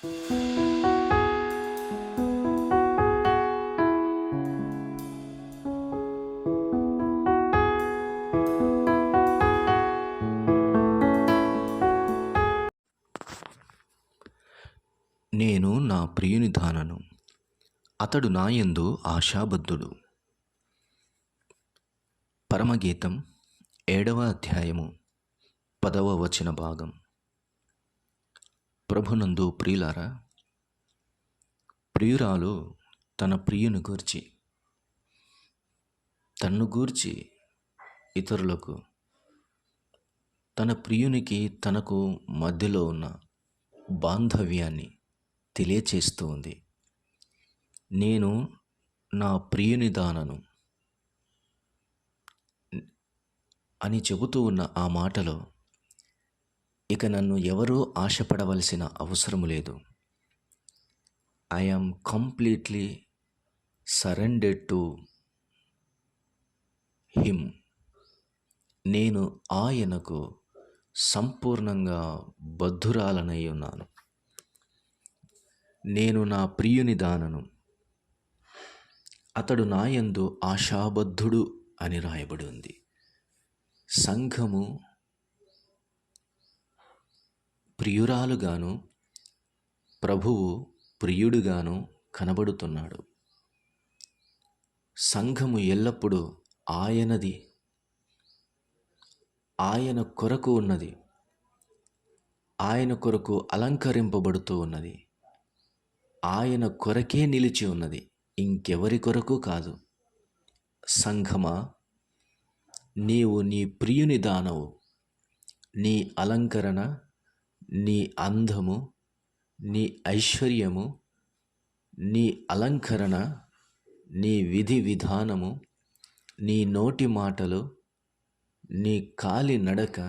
నేను నా ప్రియుని దానను, అతడు నాయందు ఆశాబద్ధుడు. పరమగీతం 7వ అధ్యాయము 10వ వచన భాగం. ప్రభునందు ప్రియులారా, ప్రియురాలు తన ప్రియుని గూర్చి, తన్ను గూర్చి ఇతరులకు, తన ప్రియునికి తనకు మధ్యలో ఉన్న బాంధవ్యాన్ని తెలియచేస్తూ ఉంది. నేను నా ప్రియుని దానను అని చెబుతూ ఉన్న ఆ మాటలో ఇక నన్ను ఎవరూ ఆశపడవలసిన అవసరం లేదు. I am completely surrendered to him. నేను ఆయనకు సంపూర్ణంగా బద్ధురాలనై ఉన్నాను. నేను నా ప్రియుని దానను, అతడు నాయందు ఆశాబద్ధుడు అని రాయబడి ఉంది. సంఘము ప్రియురాలుగాను, ప్రభువు ప్రియుడుగాను కనబడుతున్నాడు. సంఘము ఎల్లప్పుడూ ఆయనది, ఆయన కొరకు ఉన్నది, ఆయన కొరకు అలంకరింపబడుతూ ఉన్నది, ఆయన కొరకే నిలిచి ఉన్నది, ఇంకెవరి కొరకు కాదు. సంఘమా, నీవు నీ ప్రియుని దానవు. నీ అలంకరణ, నీ అందము, నీ ఐశ్వర్యము, నీ అలంకరణ, నీ విధి విధానము, నీ నోటి మాటలు, నీ కాలి నడక,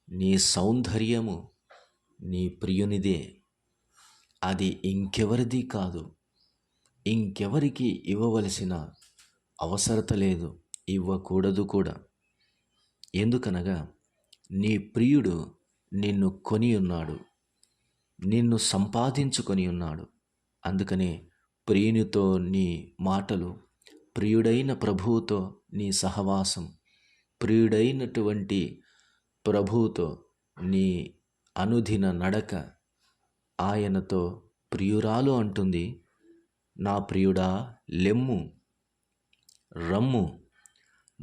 నీ సౌందర్యము నీ ప్రియునిదే. అది ఇంకెవరిది కాదు. ఇంకెవరికి ఇవ్వవలసిన అవసరత లేదు, ఇవ్వకూడదు కూడా. ఎందుకనగా నీ ప్రియుడు నిన్ను కొని ఉన్నాడు, నిన్ను సంపాదించుకొని ఉన్నాడు. అందుకనే ప్రియునితో నీ మాటలు, ప్రియుడైన ప్రభువుతో నీ సహవాసం, ప్రియుడైనటువంటి ప్రభువుతో నీ అనుదిన నడక, ఆయనతో ప్రియురాలు అంటుంది, నా ప్రియుడా లెమ్ము, రమ్ము,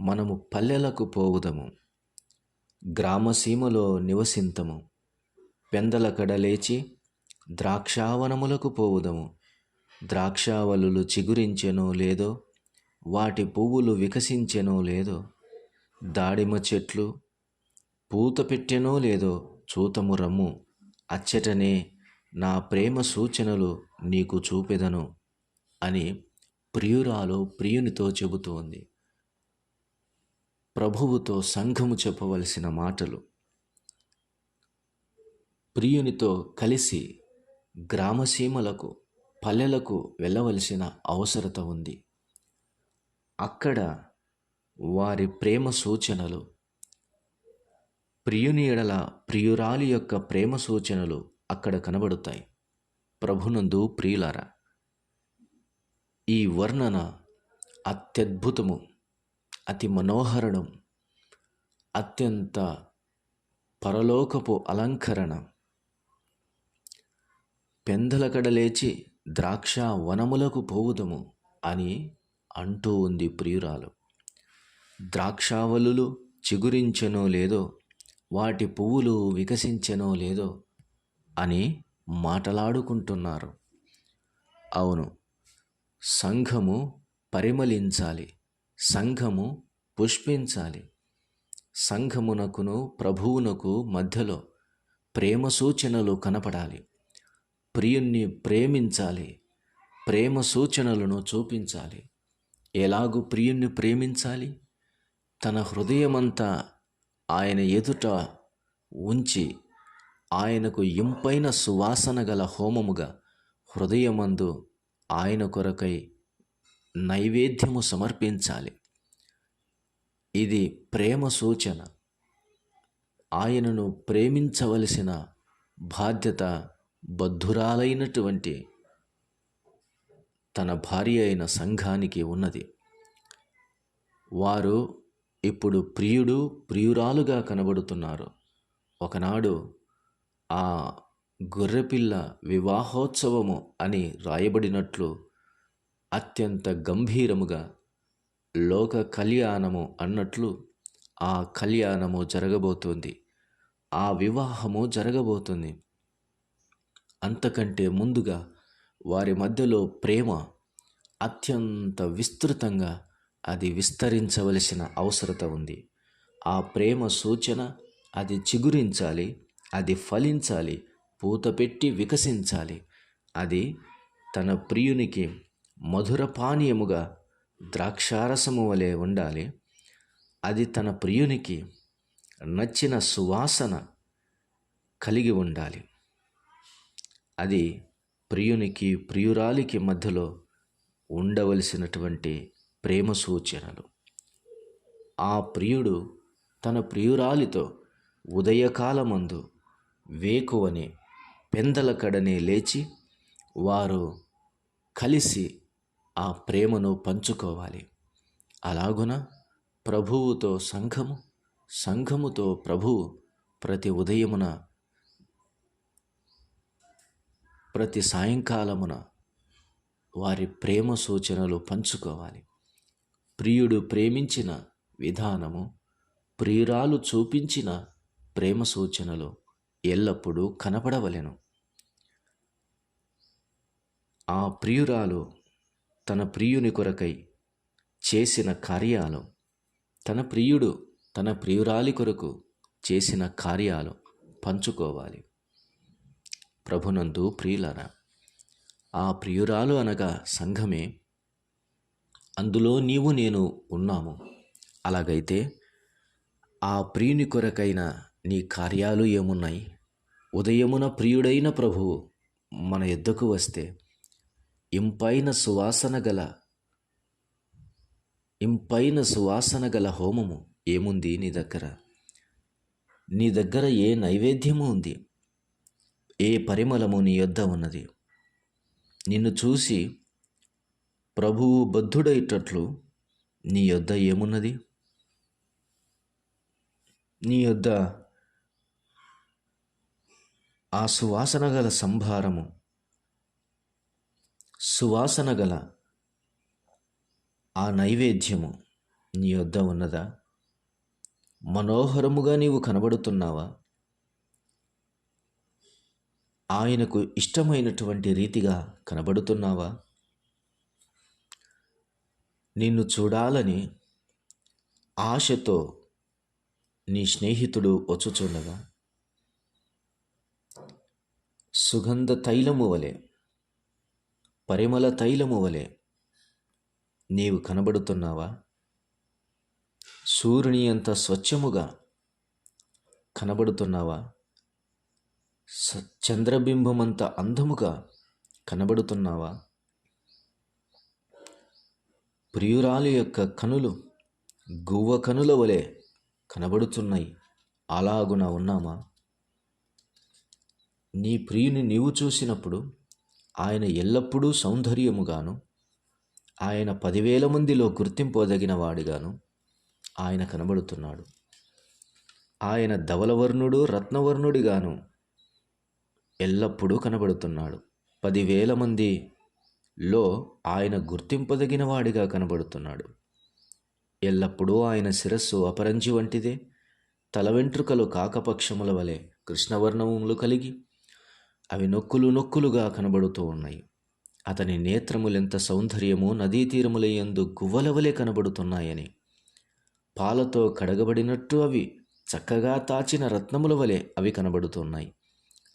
మనము పల్లెలకు పోవుదము, గ్రామసీమలో నివసింతము, పెందలకడ లేచి ద్రాక్షావనములకు పోవుదము. ద్రాక్షావలులు చిగురించెనో లేదో, వాటి పువ్వులు వికసించెనో లేదో, దాడిమ చెట్లు పూత పెట్టెనో లేదో, చూతము రమ్ము, అచ్చటనే నా ప్రేమ సూచనలు నీకు చూపెదను అని ప్రియురాలు ప్రియునితో చెబుతోంది. ప్రభువుతో సంఘము చెప్పవలసిన మాటలు. ప్రియునితో కలిసి గ్రామసీమలకు, పల్లెలకు వెళ్ళవలసిన అవసరత ఉంది. అక్కడ వారి ప్రేమ సూచనలు, ప్రియుని ఎడల ప్రియురాలి యొక్క ప్రేమ సూచనలు అక్కడ కనబడతాయి. ప్రభునందు ప్రియులారా, ఈ వర్ణన అత్యద్భుతము, అతి మనోహరణం, అత్యంత పరలోకపు అలంకరణ. పెందలకడ లేచి ద్రాక్ష వనములకు పోవుదము అని అంటూ ఉంది ప్రియురాలు. ద్రాక్షావలులు చిగురించెనో లేదో, వాటి పువ్వులు వికసించెనో లేదో అని మాటలాడుకుంటున్నారు. అవును, సంఘము పరిమళించాలి, సంఘము పుష్పించాలి. సంఘమునకును ప్రభువునకు మధ్యలో ప్రేమ సూచనలు కనపడాలి. ప్రియుణ్ణి ప్రేమించాలి, ప్రేమ సూచనలను చూపించాలి. ఎలాగూ ప్రియుణ్ణి ప్రేమించాలి? తన హృదయమంతా ఆయన ఎదుట ఉంచి, ఆయనకు ఇంపైన సువాసన గల హోమముగా హృదయమందు ఆయన కొరకై నైవేద్యము సమర్పించాలి. ఇది ప్రేమ సూచన. ఆయనను ప్రేమించవలసిన బాధ్యత బద్ధురాలైనటువంటి తన భార్య అయిన సంఘానికి ఉన్నది. వారు ఇప్పుడు ప్రియుడు ప్రియురాలుగా కనబడుతున్నారు. ఒకనాడు ఆ గొర్రెపిల్ల వివాహోత్సవము అని రాయబడినట్లు అత్యంత గంభీరముగా లోక కళ్యాణము అన్నట్లు ఆ కళ్యాణము జరగబోతుంది, ఆ వివాహము జరగబోతుంది. అంతకంటే ముందుగా వారి మధ్యలో ప్రేమ అత్యంత విస్తృతంగా అది విస్తరించవలసిన అవసరత ఉంది. ఆ ప్రేమ సూచన అది చిగురించాలి, అది ఫలించాలి, పూత పెట్టి వికసించాలి. అది తన ప్రియునికి మధుర పానీయముగా ద్రాక్షారసము వలె ఉండాలి. అది తన ప్రియునికి నచ్చిన సువాసన కలిగి ఉండాలి. అది ప్రియునికి ప్రియురాలికి మధ్యలో ఉండవలసినటువంటి ప్రేమ సూచనలు. ఆ ప్రియుడు తన ప్రియురాలితో ఉదయకాలమందు వేకువనే పెందల కడనే లేచి వారు కలిసి ఆ ప్రేమను పంచుకోవాలి. అలాగున ప్రభువుతో సంఘము, సంఘముతో ప్రభువు ప్రతి ఉదయమున ప్రతి సాయంకాలమున వారి ప్రేమ సూచనలు పంచుకోవాలి. ప్రియుడు ప్రేమించిన విధానము, ప్రియురాలు చూపించిన ప్రేమ సూచనలు ఎల్లప్పుడూ కనపడవలెను. ఆ ప్రియురాలు తన ప్రియుని కొరకై చేసిన కార్యాలు, తన ప్రియుడు తన ప్రియురాలి కొరకు చేసిన కార్యాలు పంచుకోవాలి. ప్రభునందు ప్రియులారా, ఆ ప్రియురాలు అనగా సంఘమే. అందులో నీవు నేను ఉన్నాము. అలాగైతే ఆ ప్రియుని కొరకైన నీ కార్యాలు ఏమున్నాయి? ఉదయమున ప్రియుడైన ప్రభువు మన యొద్దకు వస్తే ఇంపైన సువాసన గల హోమము ఏముంది నీ దగ్గర? నీ దగ్గర ఏ నైవేద్యము ఉంది? ఏ పరిమళము నీ యొద్ద ఉన్నది? నిన్ను చూసి ప్రభువు బద్ధుడైటట్లు నీ యొద్ద ఏమున్నది? నీ యొద్ద ఆ సువాసన గల సంభారము, సువాసన గల ఆ నైవేద్యము నీ యొద్ద ఉన్నదా? మనోహరముగా నీవు కనబడుతున్నావా? ఆయనకు ఇష్టమైనటువంటి రీతిగా కనబడుతున్నావా? నిన్ను చూడాలని ఆశతో నీ స్నేహితుడు వచ్చుచుండగా సుగంధ తైలము వలె, పరిమళ తైలము వలె నీవు కనబడుతున్నావా? సూర్యుని అంత స్వచ్ఛముగా కనబడుతున్నావా? చంద్రబింబమంత అందముగా కనబడుతున్నావా? ప్రియురాలి యొక్క కనులు గువ్వ కనుల వలె కనబడుతున్నాయి. అలాగున ఉన్నామా? నీ ప్రియుని నీవు చూసినప్పుడు ఆయన ఎల్లప్పుడూ సౌందర్యముగాను, ఆయన 10,000 మందిలో గుర్తింపదగిన వాడిగాను ఆయన కనబడుతున్నాడు. ఆయన ధవలవర్ణుడు, రత్నవర్ణుడిగాను ఎల్లప్పుడూ కనబడుతున్నాడు. 10,000 మందిలో ఆయన గుర్తింపదగిన వాడిగా కనబడుతున్నాడు. ఎల్లప్పుడూ ఆయన శిరస్సు అపరంజి వంటిదే, తల వెంట్రుకలు కాకపక్షముల వలె కృష్ణవర్ణములు కలిగి అవి నొక్కులుగా కనబడుతూ ఉన్నాయి. అతని నేత్రములెంత సౌందర్యము, నదీ తీరములయందు గువ్వల వలె కనబడుతున్నాయని, పాలతో కడగబడినట్టు అవి చక్కగా తాచిన రత్నముల వలె అవి కనబడుతున్నాయి.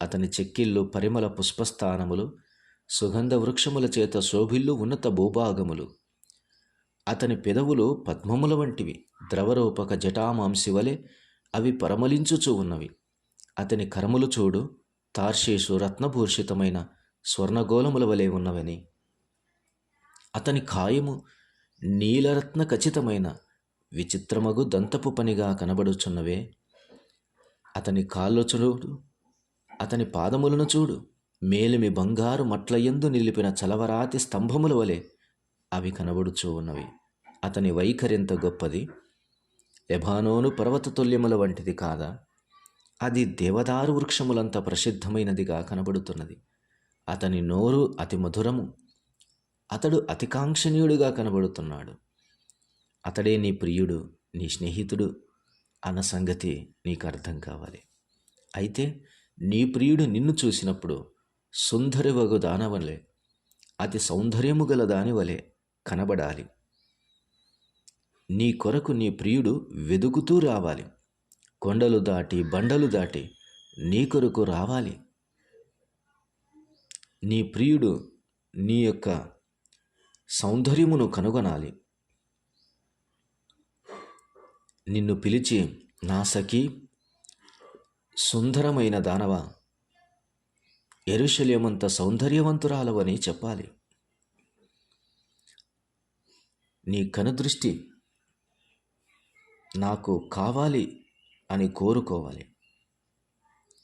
అతని చెక్కిళ్ళు పరిమళ పుష్పస్థానములు, సుగంధ వృక్షముల చేత శోభిల్లు ఉన్నత భూభాగములు. అతని పెదవులు పద్మముల వంటివి, ద్రవరూపక జటామాంసి వలె అవి పరమలించుచూ ఉన్నవి. అతని కరములు చూడు, తార్షీషు రత్నభూషితమైన స్వర్ణగోళముల వలె ఉన్నవని. అతని కాయము నీలరత్న ఖచ్చితమైన విచిత్రమగు దంతపు పనిగా కనబడుచున్నవే. అతని కాళ్ళు చూడు, అతని పాదములను చూడు, మేలిమి బంగారు మట్లయందు నిలిపిన చలవరాతి స్తంభముల వలె అవి కనబడుచూ ఉన్నవి. అతని వైఖరింత గొప్పది, లెబానోను పర్వత తుల్యముల వంటిది కాదా? అది దేవదారు వృక్షములంత ప్రసిద్ధమైనదిగా కనబడుతున్నది. అతని నోరు అతి మధురము, అతడు అతి కాంక్షణీయుడుగా కనబడుతున్నాడు. అతడే నీ ప్రియుడు, నీ స్నేహితుడు అన్న సంగతి నీకు అర్థం కావాలి. అయితే నీ ప్రియుడు నిన్ను చూసినప్పుడు సుందరివగు దానవలే, అతి సౌందర్యము గల దానివలే కనబడాలి. నీ కొరకు నీ ప్రియుడు వెదుకుతూ రావాలి. కొండలు దాటి బండలు దాటి నీ కొరకు రావాలి. నీ ప్రియుడు నీ యొక్క సౌందర్యమును కనుగొనాలి. నిన్ను పిలిచి, నా సఖీ, సుందరమైన దానవా, యెరూషలేమంత సౌందర్యవంతురాలవని చెప్పాలి. నీ కనుదృష్టి నాకు కావాలి అని కోరుకోవాలి.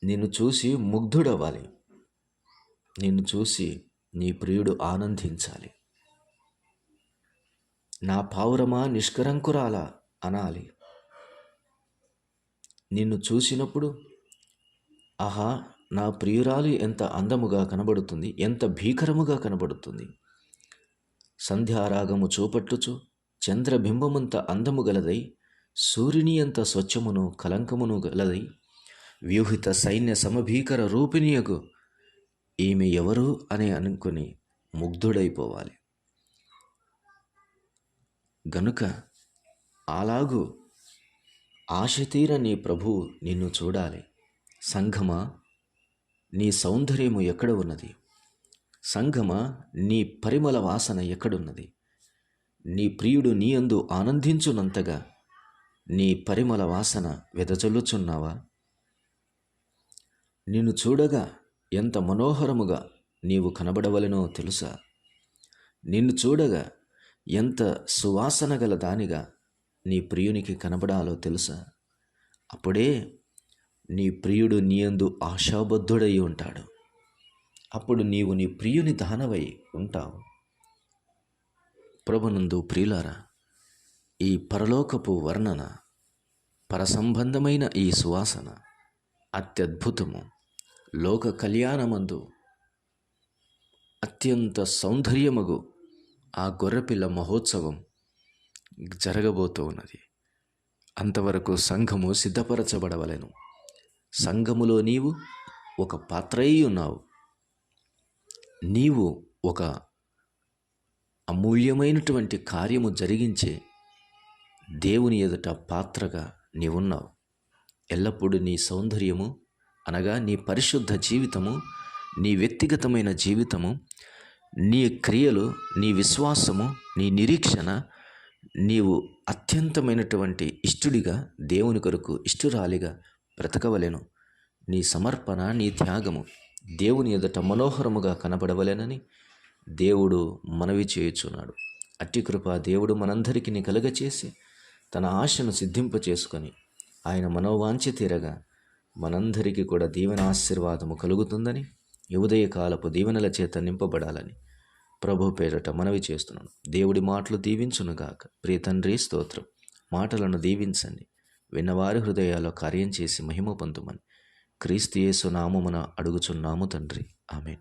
నిన్ను చూసి ముగ్ధుడవ్వాలి. నిన్ను చూసి నీ ప్రియుడు ఆనందించాలి. నా పావురమా, నిష్కరంకురాలా అనాలి. నిన్ను చూసినప్పుడు, ఆహా, నా ప్రియురాలు ఎంత అందముగా కనబడుతుంది, ఎంత భీకరముగా కనబడుతుంది. సంధ్యారాగము చూపట్టుచు చంద్రబింబమంత అందము గలదై, సూర్యుని అంత స్వచ్ఛమును కలంకమును గలదై, వ్యూహిత సైన్య సమభీకర రూపిణియగు ఈమె ఎవరు అని అనుకుని ముగ్ధుడైపోవాలి. గనుక అలాగూ ఆశతీర నీ ప్రభువు నిన్ను చూడాలి. సంఘమా, నీ సౌందర్యము ఎక్కడ ఉన్నది? సంఘమా, నీ పరిమళ వాసన ఎక్కడున్నది? నీ ప్రియుడు నీ యందు ఆనందించునంతగా నీ పరిమళ వాసన వెదజల్లుచున్నావా? నిన్ను చూడగా ఎంత మనోహరముగా నీవు కనబడవలెనో తెలుసా? నిన్ను చూడగా ఎంత సువాసన గల దానిగా నీ ప్రియునికి కనబడాలో తెలుసా? అప్పుడే నీ ప్రియుడు నీ యందు ఆశాబద్ధుడై ఉంటాడు. అప్పుడు నీవు నీ ప్రియుని దానవై ఉంటావు. ప్రభునందు ప్రియులారా, ఈ పరలోకపు వర్ణన, పరసంబంధమైన ఈ సువాసన అత్యద్భుతము. లోక కళ్యాణమందు అత్యంత సౌందర్యమగు ఆ గొర్రెపిల్ల మహోత్సవం జరగబోతూ ఉన్నది. అంతవరకు సంఘము సిద్ధపరచబడవలెను. సంఘములో నీవు ఒక పాత్రై ఉన్నావు. నీవు ఒక అమూల్యమైనటువంటి కార్యము జరిగించే దేవుని ఎదుట పాత్రగా నీవున్నావు. ఎల్లప్పుడూ నీ సౌందర్యము అనగా నీ పరిశుద్ధ జీవితము, నీ వ్యక్తిగతమైన జీవితము, నీ క్రియలు, నీ విశ్వాసము, నీ నిరీక్షణ, నీవు అత్యంతమైనటువంటి ఇష్టుడిగా, దేవుని కొరకు ఇష్టురాలిగా బ్రతకవలెను. నీ సమర్పణ, నీ త్యాగము దేవుని ఎదుట మనోహరముగా కనబడవలెనని దేవుడు మనవి చేయుచున్నాడు. అట్టి కృప దేవుడు మనందరికీ కలుగచేసి తన ఆశను సిద్ధింపచేసుకొని ఆయన మనోవాంఛ తీరగా మనందరికీ కూడా దీవెన ఆశీర్వాదము కలుగుతుందని, ఈ ఉదయకాలపు దీవెనల చేత నింపబడాలని ప్రభు పేరట మనవి చేస్తున్నాను. దేవుడి మాటలు దీవించునుగాక. ప్రియ తండ్రి, స్తోత్రం. మాటలను దీవించండి. విన్నవారి హృదయాల్లో కార్యం చేసి మహిమ పొందుమని క్రీస్తు యేసు నామమున అడుగుచున్నాము తండ్రి. ఆమేన్.